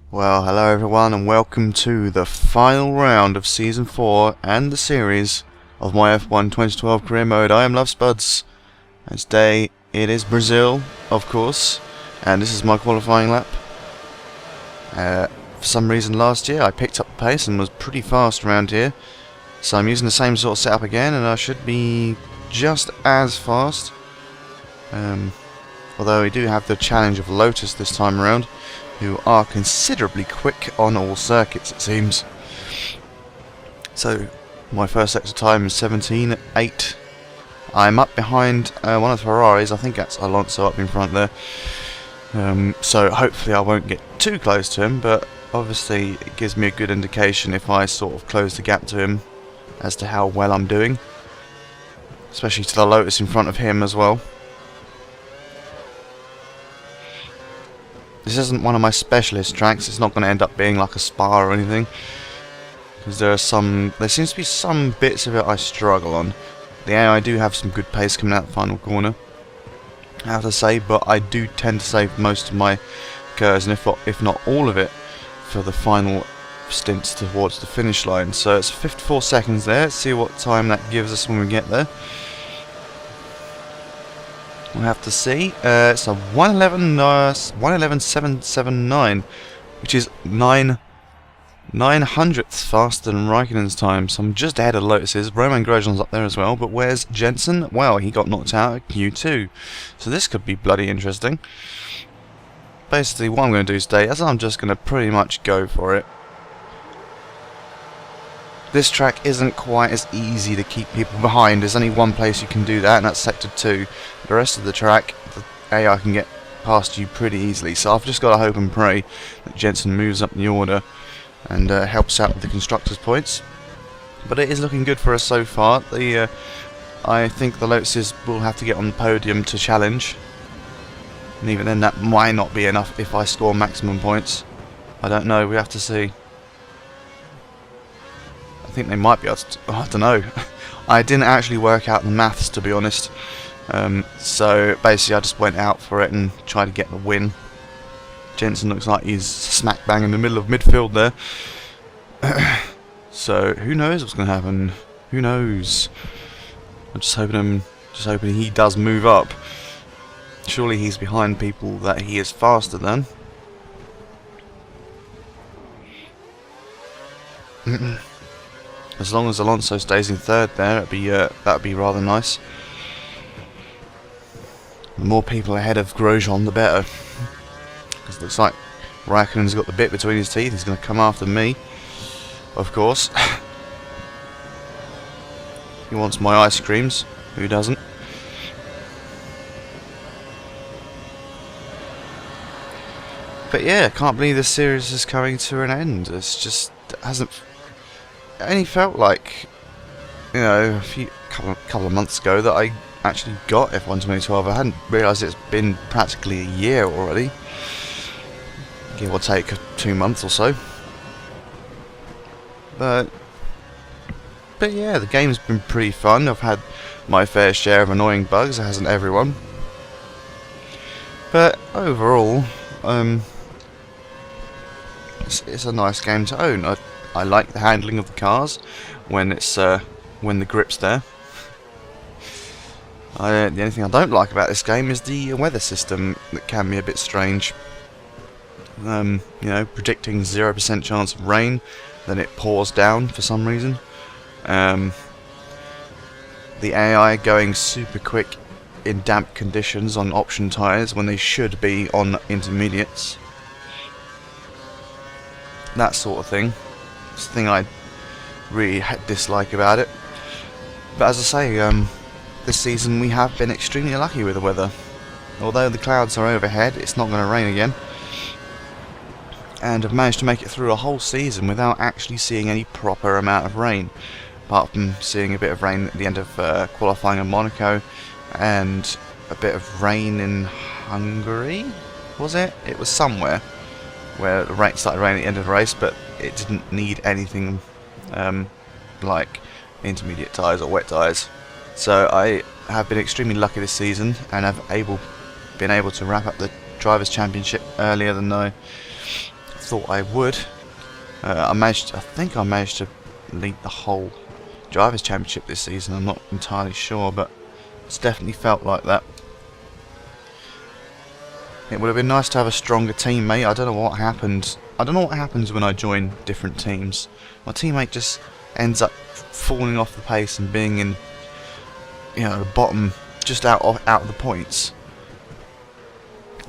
Well, hello everyone and welcome to the final round of Season 4 and the series of my F1 2012 career mode. I am LoveSpuds, and today it is Brazil, of course, and this is my qualifying lap. For some reason last year I picked up the pace and was pretty fast around here, so I'm using the same sort of setup again and I should be just as fast. Although we do have the challenge of Lotus this time around, who are considerably quick on all circuits, it seems. So, my first extra time is 17.8. I'm up behind one of the Ferraris. I think that's Alonso up in front there. So hopefully I won't get too close to him, but obviously it gives me a good indication if I sort of close the gap to him as to how well I'm doing. Especially to the Lotus in front of him as well. This isn't one of my specialist tracks. It's not going to end up being like a Spa or anything, because there seems to be some bits of it I struggle on. The AI do have some good pace coming out the final corner, I have to say, but I do tend to save most of my curves, and if not all of it, for the final stints towards the finish line. So it's 54 seconds there. Let's see what time that gives us when we get there. We'll have to see. It's a 1:11.779, which is 9/900ths faster than Raikkonen's time. So I'm just ahead of Lotus's. Roman Grosjean's up there as well, but where's Jensen? Well, he got knocked out at Q2, so this could be bloody interesting. Basically, what I'm going to do today is I'm just going to pretty much go for it. This track isn't quite as easy to keep people behind. There's only one place you can do that, and that's Sector 2. The rest of the track, the AI can get past you pretty easily. So I've just got to hope and pray that Jensen moves up the order and helps out with the constructors' points. But it is looking good for us so far. I think the Lotuses will have to get on the podium to challenge. And even then, that might not be enough if I score maximum points. I don't know. We have to see. I think they might be able to. I don't know. I didn't actually work out the maths, to be honest. So basically I just went out for it and tried to get the win. Jensen looks like he's smack bang in the middle of midfield there. So who knows what's going to happen? Who knows? I'm just hoping he does move up. Surely he's behind people that he is faster than. As long as Alonso stays in third there, that'd be rather nice. The more people ahead of Grosjean, the better. Because it looks like Raikkonen's got the bit between his teeth. He's going to come after me, of course. He wants my ice creams. Who doesn't? But yeah, I can't believe this series is coming to an end. It's just hasn't. It only felt like, you know, couple of months ago that I actually got F1 2012. I hadn't realised it's been practically a year already, give or take 2 months or so. But yeah, the game's been pretty fun. I've had my fair share of annoying bugs, hasn't everyone? But overall, it's a nice game to own. I like the handling of the cars when the grip's there. The only thing I don't like about this game is the weather system that can be a bit strange. You know, predicting 0% chance of rain, then it pours down for some reason. The AI going super quick in damp conditions on option tyres when they should be on intermediates. That sort of thing. It's the thing I really dislike about it. But as I say, this season we have been extremely lucky with the weather. Although the clouds are overhead, it's not going to rain again. And I've managed to make it through a whole season without actually seeing any proper amount of rain. Apart from seeing a bit of rain at the end of qualifying in Monaco, and a bit of rain in Hungary, was it? It was somewhere where the rain started raining at the end of the race, but it didn't need anything like intermediate tyres or wet tyres. So I have been extremely lucky this season, and have been able to wrap up the Drivers' Championship earlier than I thought I would. I think I managed to lead the whole Drivers' Championship this season. I'm not entirely sure, but it's definitely felt like that. It would have been nice to have a stronger teammate. I don't know what happened. I don't know what happens when I join different teams. My teammate just ends up falling off the pace and being in, you know, the bottom, just out of the points.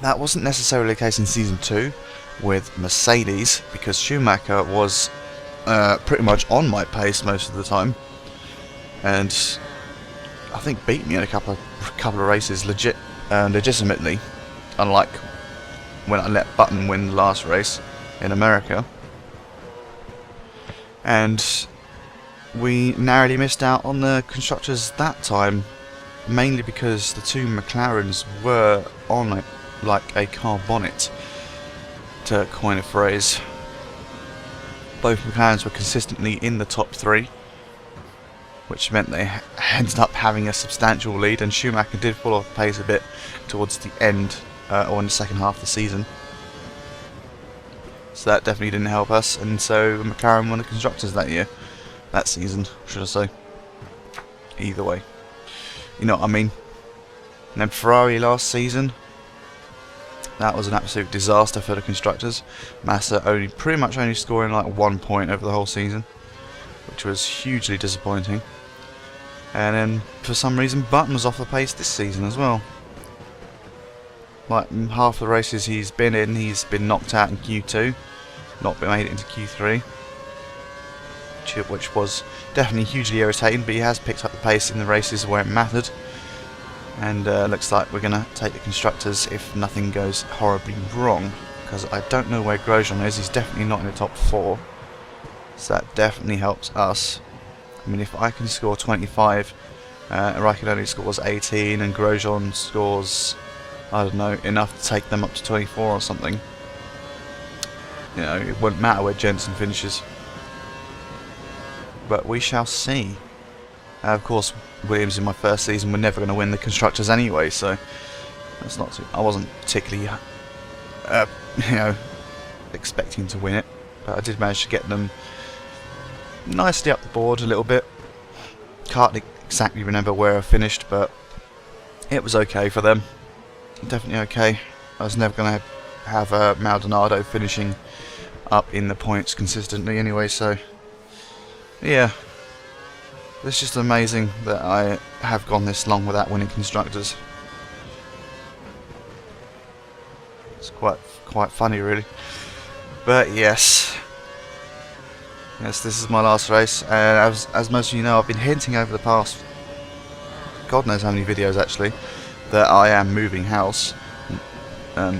That wasn't necessarily the case in Season 2 with Mercedes, because Schumacher was pretty much on my pace most of the time, and I think beat me in a couple of races legitimately, unlike when I let Button win the last race in America. And we narrowly missed out on the constructors that time, mainly because the two McLarens were on it like a car bonnet, to coin a phrase. Both McLarens were consistently in the top 3, which meant they ended up having a substantial lead, and Schumacher did fall off pace a bit towards the end, or in the second half of the season. So that definitely didn't help us, and so McLaren won the constructors that season, should I say. Either way, you know what I mean. And then Ferrari last season, that was an absolute disaster for the constructors. Massa pretty much only scoring like 1 point over the whole season, which was hugely disappointing. And then for some reason Button was off the pace this season as well. Like half the races he's been in, he's been knocked out in Q2, not been made it into Q3, which was definitely hugely irritating. But he has picked up the pace in the races where it mattered. And looks like we're going to take the constructors if nothing goes horribly wrong, because I don't know where Grosjean is. He's definitely not in the top 4, so that definitely helps us. I mean, if I can score 25, Raikkonen scores 18, and Grosjean scores, I don't know, enough to take them up to 24 or something, you know, it wouldn't matter where Jensen finishes. But we shall see. Of course, Williams in my first season were never going to win the constructors anyway, so that's not too, I wasn't particularly, you know, expecting to win it, but I did manage to get them nicely up the board a little bit. Can't exactly remember where I finished, but it was okay for them. Definitely okay. I was never going to have Maldonado finishing up in the points consistently anyway, so yeah. It's just amazing that I have gone this long without winning constructors. It's quite funny, really. But yes, this is my last race, and as most of you know, I've been hinting over the past God knows how many videos actually that I am moving house,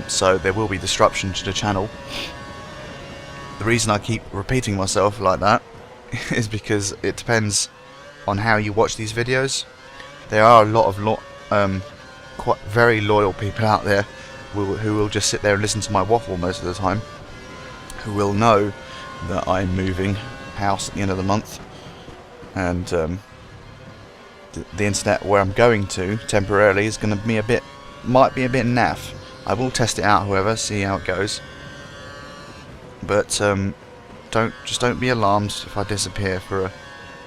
so there will be disruption to the channel. The reason I keep repeating myself like that is because it depends on how you watch these videos. There are a lot of quite very loyal people out there who will just sit there and listen to my waffle most of the time, who will know that I'm moving house at the end of the month, and the internet where I'm going to temporarily is going to be might be a bit naff. I will test it out, however, see how it goes. But don't be alarmed if I disappear for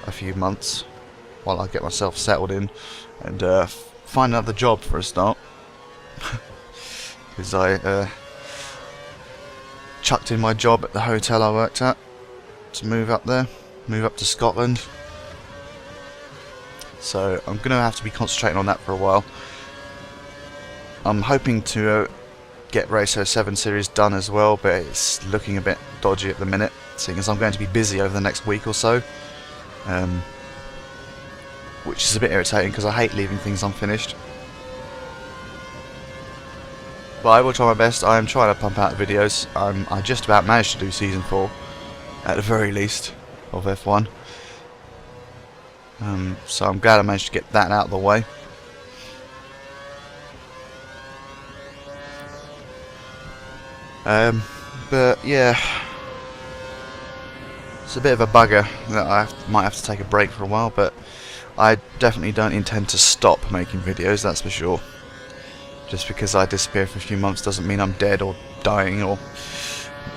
a few months while I get myself settled in and find another job for a start. Because I chucked in my job at the hotel I worked at to move up there, move up to Scotland. So I'm going to have to be concentrating on that for a while. I'm hoping to get Race 07 series done as well, but it's looking a bit dodgy at the minute, seeing as I'm going to be busy over the next week or so. Which is a bit irritating because I hate leaving things unfinished. But I will try my best. I am trying to pump out videos. I just about managed to do Season 4, at the very least, of F1. So I'm glad I managed to get that out of the way. But yeah, it's a bit of a bugger that I might have to take a break for a while, but I definitely don't intend to stop making videos, that's for sure. Just because I disappear for a few months doesn't mean I'm dead or dying or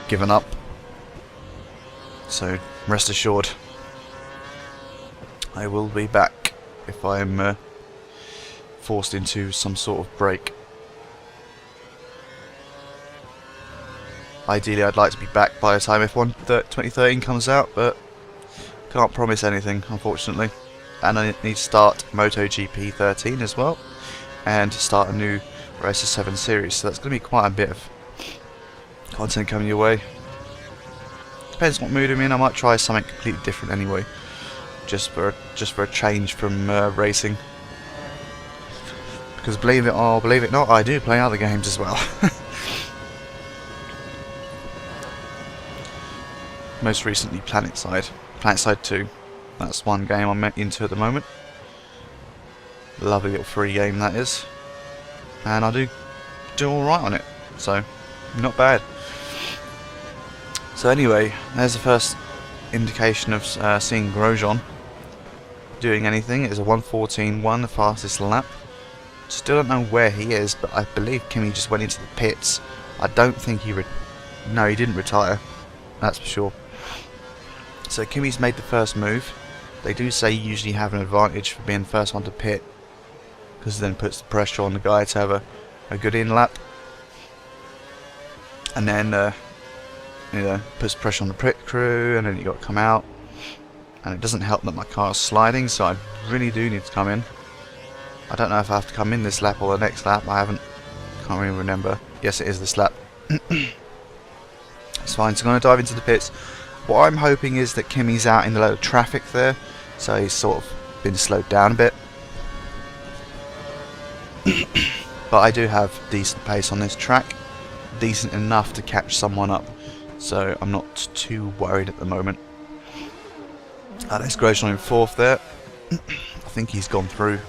given up. So rest assured, I will be back if I'm forced into some sort of break. Ideally, I'd like to be back by the time F1 2013 comes out, but can't promise anything, unfortunately. And I need to start MotoGP 13 as well, and start a new Racer 7 series, so that's going to be quite a bit of content coming your way. Depends what mood I'm in. I might try something completely different anyway, just for a change from racing. Because believe it or believe it not, I do play other games as well. Most recently PlanetSide 2. That's one game I'm into at the moment. Lovely little free game that is, and I do alright on it, so not bad. So anyway, there's the first indication of seeing Grosjean doing anything. It is a 1:14.1, the fastest lap. Still don't know where he is, but I believe Kimi just went into the pits. I don't think he no, he didn't retire, that's for sure. So Kimi's made the first move. They do say you usually have an advantage for being the first one to pit, because it then puts the pressure on the guy to have a good in lap, and then puts pressure on the pit crew, and then you got to come out. And it doesn't help that my car is sliding, so I really do need to come in. I don't know if I have to come in this lap or the next lap. Can't really remember. Yes, it is this lap. It's fine. So I'm going to dive into the pits. What I'm hoping is that Kimi's out in the load of traffic there, so he's sort of been slowed down a bit. But I do have decent pace on this track, decent enough to catch someone up, so I'm not too worried at the moment. There's Grosjean in fourth there. I think he's gone through.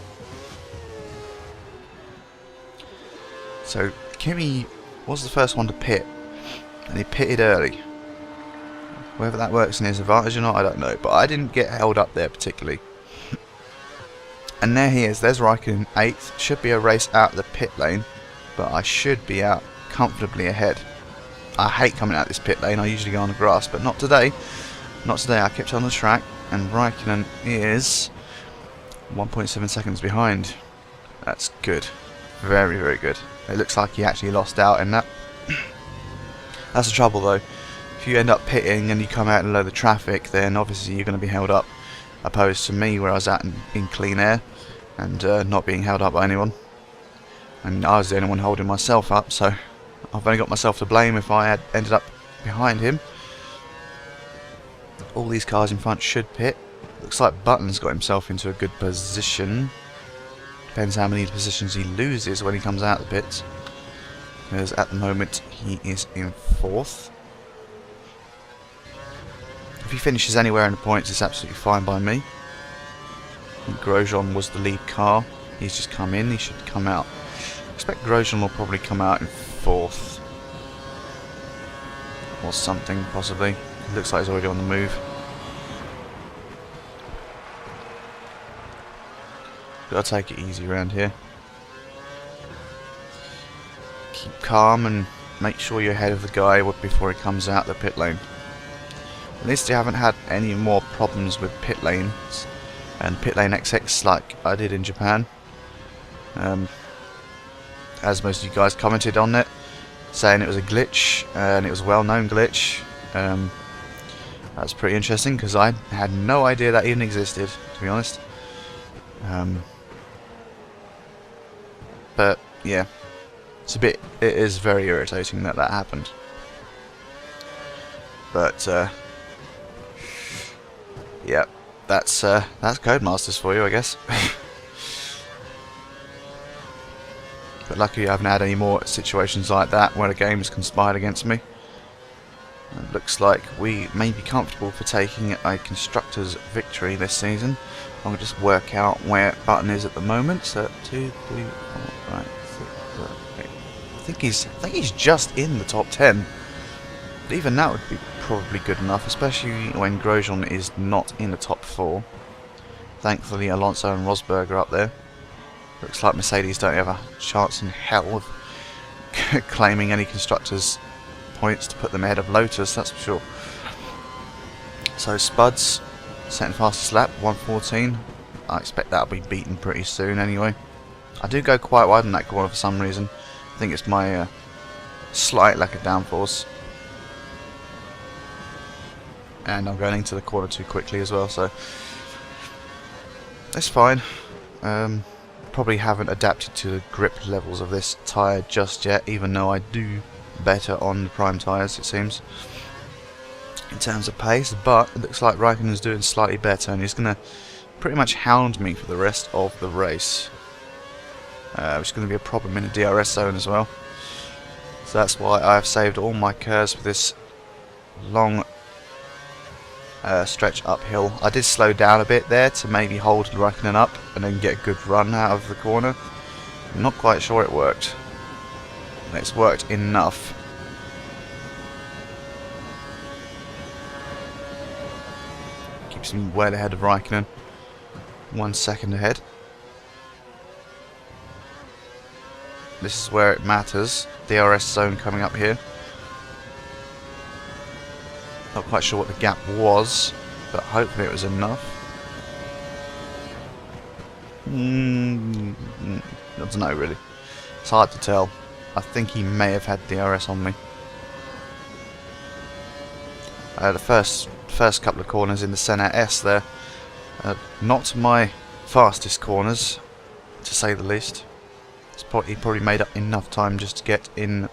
So Kimi was the first one to pit, and he pitted early. Whether that works in his advantage or not, I don't know, but I didn't get held up there particularly. And there he is, there's Raikkonen 8th. Should be a race out the pit lane, but I should be out comfortably ahead. I hate coming out this pit lane, I usually go on the grass, but not today. Not today, I kept on the track, and Raikkonen is 1.7 seconds behind. That's good. Very, very good. It looks like he actually lost out in that. That's the trouble though. If you end up pitting and you come out and load the traffic, then obviously you're going to be held up. Opposed to me, where I was out in clean air and not being held up by anyone. And I was the only one holding myself up, so I've only got myself to blame if I had ended up behind him. All these cars in front should pit. Looks like Button's got himself into a good position. Depends how many positions he loses when he comes out of the pits. Because at the moment he is in fourth. If he finishes anywhere in the points, it's absolutely fine by me. Grosjean was the lead car. He's just come in. He should come out. I expect Grosjean will probably come out in fourth. Or something, possibly. It looks like he's already on the move. Gotta take it easy around here. Keep calm and make sure you're ahead of the guy before he comes out the pit lane. At least you haven't had any more problems with pit lanes and pit lane XX like I did in Japan. As most of you guys commented on it, saying it was a glitch, and it was a well-known glitch. That's pretty interesting because I had no idea that even existed, to be honest. But yeah, it is very irritating that happened. But yeah, that's Codemasters for you, I guess. But luckily I haven't had any more situations like that where the game has conspired against me. It looks like we may be comfortable for taking a constructors victory this season. I'm going to just work out where Button is at the moment. So 2, 3, 4, 5, 6, 7, 8. I think he's just in the top 10. But even that would be probably good enough, especially when Grosjean is not in the top 4. Thankfully Alonso and Rosberg are up there. Looks like Mercedes don't have a chance in hell of claiming any constructors points to put them ahead of Lotus, that's for sure. So Spuds, second fastest lap, 1:14. I expect that'll be beaten pretty soon anyway. I do go quite wide in that corner for some reason. I think it's my slight lack of downforce. And I'm going into the corner too quickly as well, so it's fine. Probably haven't adapted to the grip levels of this tyre just yet, even though I do better on the prime tyres, it seems, in terms of pace. But it looks like Raikkonen's doing slightly better, and he's going to pretty much hound me for the rest of the race, which is going to be a problem in the DRS zone as well. So that's why I've saved all my curves for this long stretch uphill. I did slow down a bit there to maybe hold Raikkonen up and then get a good run out of the corner. I'm not quite sure it worked. It's worked enough. Keeps me well ahead of Raikkonen. 1 second ahead. This is where it matters. DRS zone coming up here. Not quite sure what the gap was, but hopefully it was enough. I don't know really. It's hard to tell. I think he may have had DRS on me. The first couple of corners in the Senna S there, not my fastest corners, to say the least. He probably made up enough time just to get in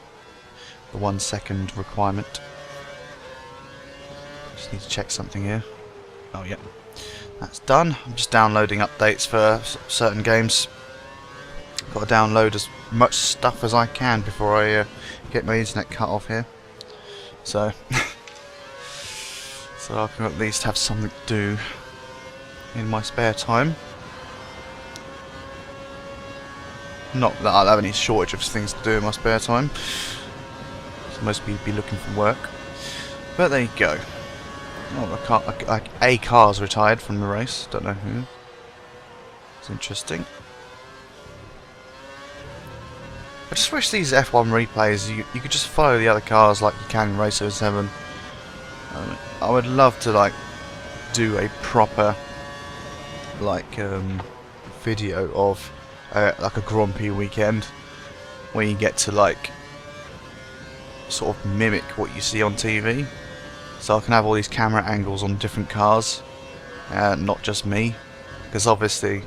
the 1 second requirement. Just need to check something here. Oh yeah, that's done. I'm just downloading updates for certain games. Got to download as much stuff as I can before I get my internet cut off here. So, so I can at least have something to do in my spare time. Not that I'll have any shortage of things to do in my spare time. So most people be looking for work. But there you go. Oh, a car's retired from the race. Don't know who. It's interesting. I just wish these F1 replays, you could just follow the other cars like you can in Race 07. I would love to like do a proper like video of like a Grand Prix weekend where you get to like sort of mimic what you see on TV. So I can have all these camera angles on different cars, not just me, because obviously,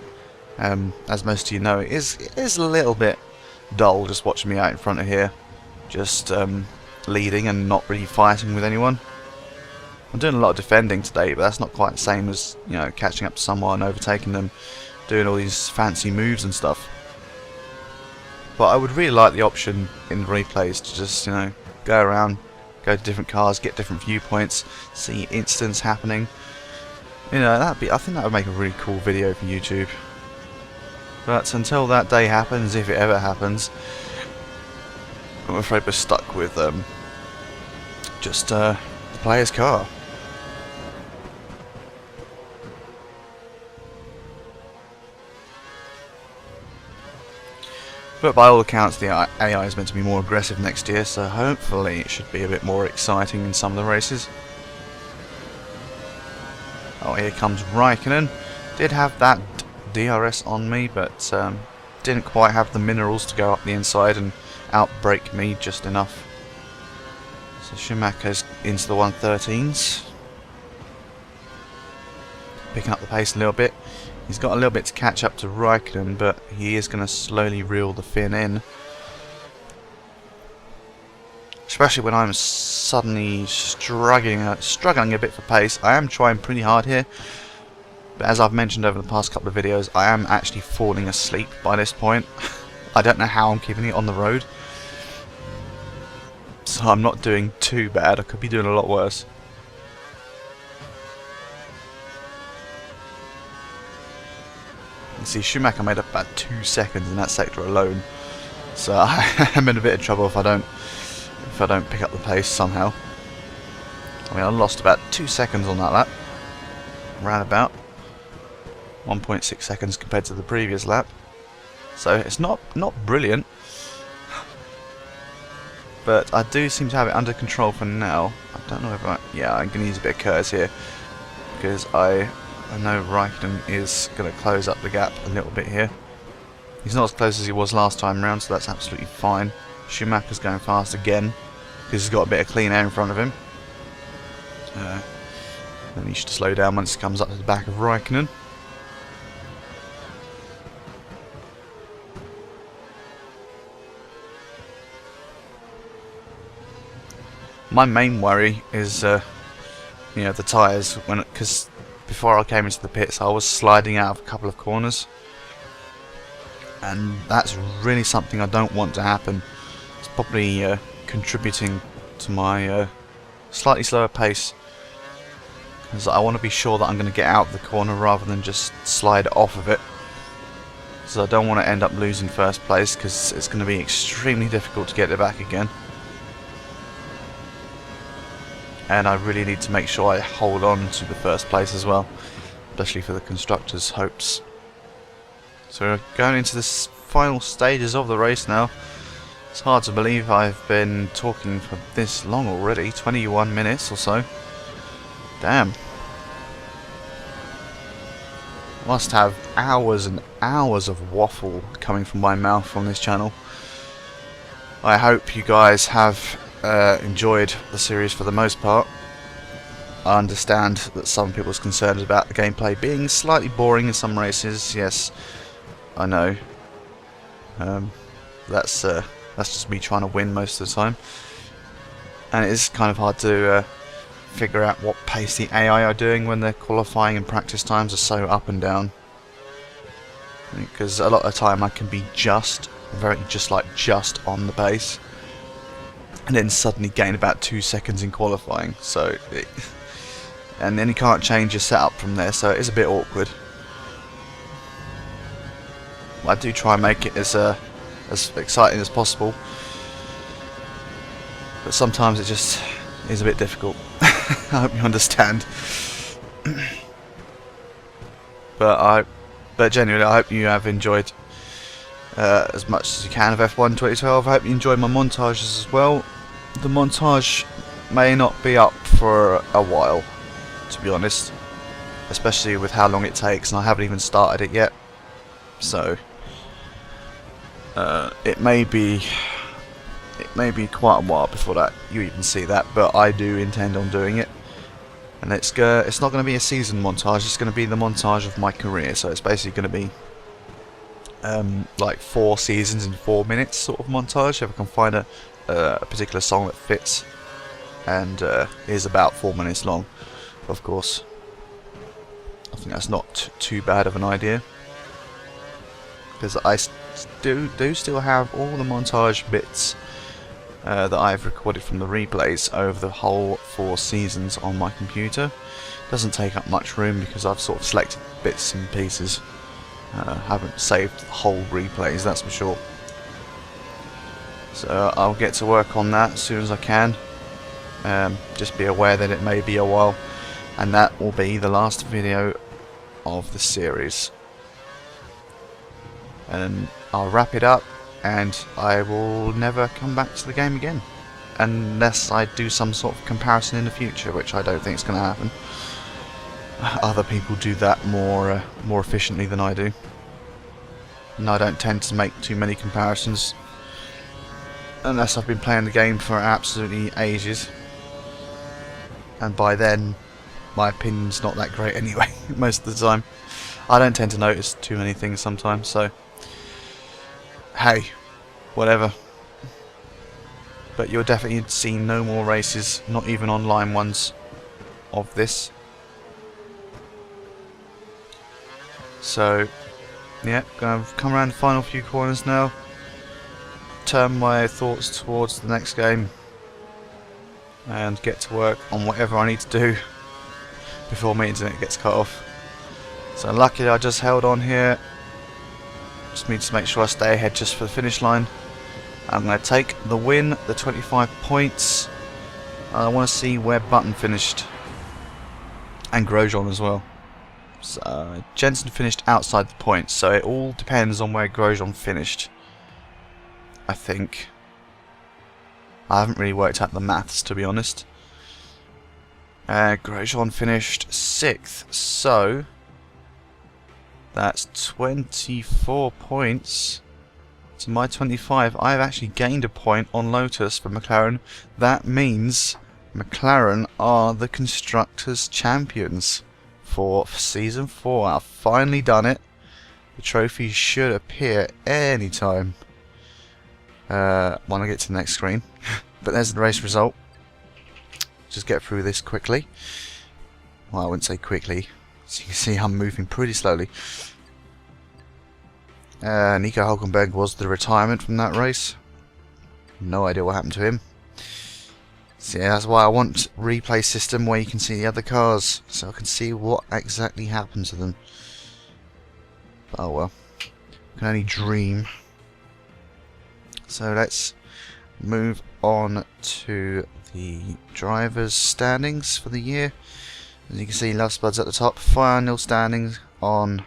as most of you know, it is a little bit dull just watching me out in front of here, just leading and not really fighting with anyone. I'm doing a lot of defending today, but that's not quite the same as, you know, catching up to someone, overtaking them, doing all these fancy moves and stuff. But I would really like the option in the replays to just, you know, go around, go to different cars, get different viewpoints, see incidents happening. You know, I think that would make a really cool video for YouTube. But until that day happens, if it ever happens, I'm afraid we're stuck with just the player's car. But by all accounts, the AI is meant to be more aggressive next year, so hopefully it should be a bit more exciting in some of the races. Oh, here comes Raikkonen. Did have that DRS on me, but didn't quite have the minerals to go up the inside and outbrake me just enough. So Schumacher's into the 113s. Picking up the pace a little bit. He's got a little bit to catch up to Raikkonen, but he is going to slowly reel the fin in. Especially when I'm suddenly struggling a bit for pace. I am trying pretty hard here, but as I've mentioned over the past couple of videos, I am actually falling asleep by this point. I don't know how I'm keeping it on the road. So I'm not doing too bad. I could be doing a lot worse. You see, Schumacher made up about 2 seconds in that sector alone, so I'm in a bit of trouble if I don't pick up the pace somehow. I mean, I lost about 2 seconds on that lap, round about 1.6 seconds compared to the previous lap. So it's not brilliant. but I do seem to have it under control for now. I don't know if yeah, I'm going to use a bit of curves here, because I know Raikkonen is going to close up the gap a little bit here. He's not as close as he was last time round, so that's absolutely fine. Schumacher's going fast again, because he's got a bit of clean air in front of him. Then he should slow down once he comes up to the back of Raikkonen. My main worry is, you know, the tyres. Because before I came into the pits, I was sliding out of a couple of corners, and that's really something I don't want to happen. It's probably contributing to my slightly slower pace, because I want to be sure that I'm going to get out of the corner rather than just slide off of it. So I don't want to end up losing first place, because it's going to be extremely difficult to get it back again. And I really need to make sure I hold on to the first place as well, especially for the constructors' hopes. So we're going into the final stages of the race now. It's hard to believe I've been talking for this long already, 21 minutes or so. Damn. Must have hours and hours of waffle coming from my mouth on this channel. I hope you guys have enjoyed the series for the most part. I understand that some people's concerned about the gameplay being slightly boring in some races. Yes, I know. That's just me trying to win most of the time, and it is kind of hard to figure out what pace the AI are doing when their qualifying and practice times are so up and down. Because a lot of the time I can be just on the pace, and then suddenly gain about 2 seconds in qualifying. So, and then you can't change your setup from there, so it is a bit awkward. I do try and make it as exciting as possible, but sometimes it just is a bit difficult. I hope you understand. But genuinely, I hope you have enjoyed as much as you can of F1 2012. I hope you enjoyed my montages as well. The montage may not be up for a while, to be honest, especially with how long it takes, and I haven't even started it yet. So it may be quite a while before that you even see that, but I do intend on doing it. And it's not going to be a season montage, it's going to be the montage of my career, so it's basically going to be like 4 seasons in 4 minutes sort of montage, if I can find a particular song that fits, and is about 4 minutes long, of course. I think that's not too bad of an idea, because I do still have all the montage bits that I've recorded from the replays over the whole 4 seasons on my computer. Doesn't take up much room because I've sort of selected bits and pieces. Haven't saved the whole replays, that's for sure. So I'll get to work on that as soon as I can. Just be aware that it may be a while, and that will be the last video of the series. And I'll wrap it up, and I will never come back to the game again, unless I do some sort of comparison in the future, which I don't think is going to happen. Other people do that more efficiently than I do, and I don't tend to make too many comparisons unless I've been playing the game for absolutely ages, and by then my opinion's not that great anyway. Most of the time I don't tend to notice too many things sometimes, so hey, whatever. But you'll definitely see no more races, not even online ones, of this. So yeah, gonna come around the final few corners now, turn my thoughts towards the next game, and get to work on whatever I need to do before my internet gets cut off. So luckily I just held on here. Just need to make sure I stay ahead just for the finish line. I'm going to take the win, the 25 points. I want to see where Button finished, and Grosjean as well. So Jensen finished outside the points, so it all depends on where Grosjean finished, I think. I haven't really worked out the maths, to be honest. Grosjean finished 6th, so that's 24 points to my 25. I've actually gained a point on Lotus for McLaren. That means McLaren are the Constructors' champions for Season 4. I've finally done it. The trophy should appear anytime when I get to the next screen. But there's the race result. Just get through this quickly. Well, I wouldn't say quickly. So you can see I'm moving pretty slowly. Nico Hülkenberg was the retirement from that race. No idea what happened to him. So yeah, that's why I want replay system where you can see the other cars, so I can see what exactly happened to them. But oh well, I can only dream. So let's move on to the drivers' standings for the year. As you can see, Love Spuds at the top, final standings on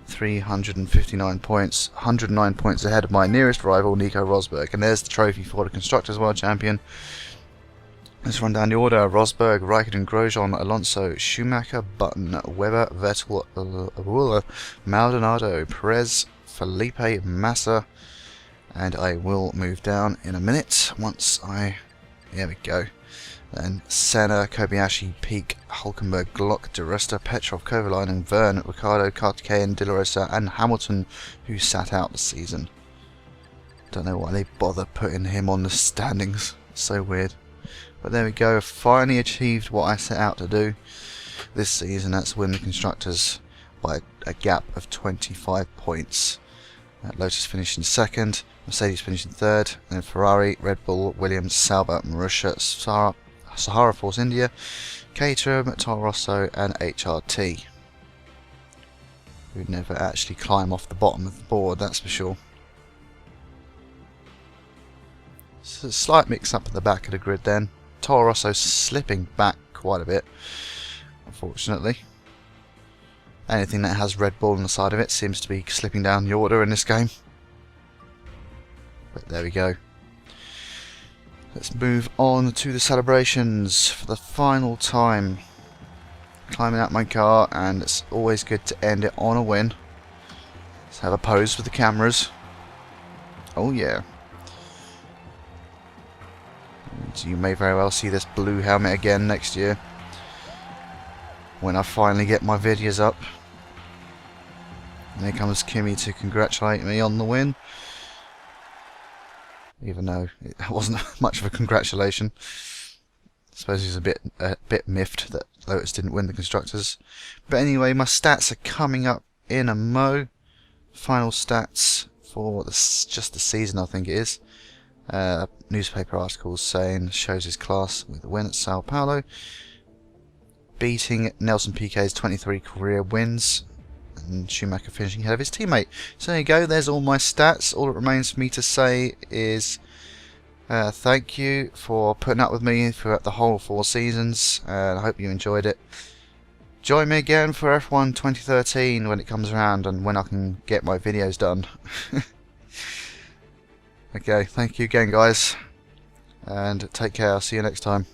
359 points, 109 points ahead of my nearest rival, Nico Rosberg. And there's the trophy for the Constructors' World Champion. Let's run down the order. Rosberg, Raikkonen, Grosjean, Alonso, Schumacher, Button, Webber, Vettel, Maldonado, Perez, Felipe, Massa. And I will move down in a minute once I... There we go. Then Senna, Kobayashi, Peak, Hulkenberg, Glock, De Resta, Petrov, Kovalainen, Verne, Ricciardo, Kartikeyan, De La Rosa, and Hamilton, who sat out the season. Don't know why they bother putting him on the standings. So weird. But there we go. Finally achieved what I set out to do this season. That's win the Constructors by a gap of 25 points. Lotus finished in 2nd, Mercedes finished in 3rd, and then Ferrari, Red Bull, Williams, Sauber, Marussia, Sahara Force India, Caterham, Toro Rosso, and HRT. Who'd never actually climb off the bottom of the board, that's for sure. So a slight mix up at the back of the grid then. Toro Rosso slipping back quite a bit, unfortunately. Anything that has Red Bull on the side of it seems to be slipping down the order in this game. But there we go. Let's move on to the celebrations for the final time. Climbing out my car, and it's always good to end it on a win. Let's have a pose for the cameras. Oh yeah. And you may very well see this blue helmet again next year, when I finally get my videos up. And here comes Kimi to congratulate me on the win. Even though it wasn't much of a congratulation. I suppose he's a bit miffed that Lotus didn't win the Constructors. But anyway, my stats are coming up in a mo. Final stats for just the season, I think it is. Newspaper articles saying shows his class with the win at Sao Paulo. Beating Nelson Piquet's 23 career wins, and Schumacher finishing ahead of his teammate. So there you go, there's all my stats. All it remains for me to say is thank you for putting up with me throughout the whole 4 seasons, and I hope you enjoyed it. Join me again for F1 2013 when it comes around and when I can get my videos done. Okay, thank you again guys, and take care. I'll see you next time.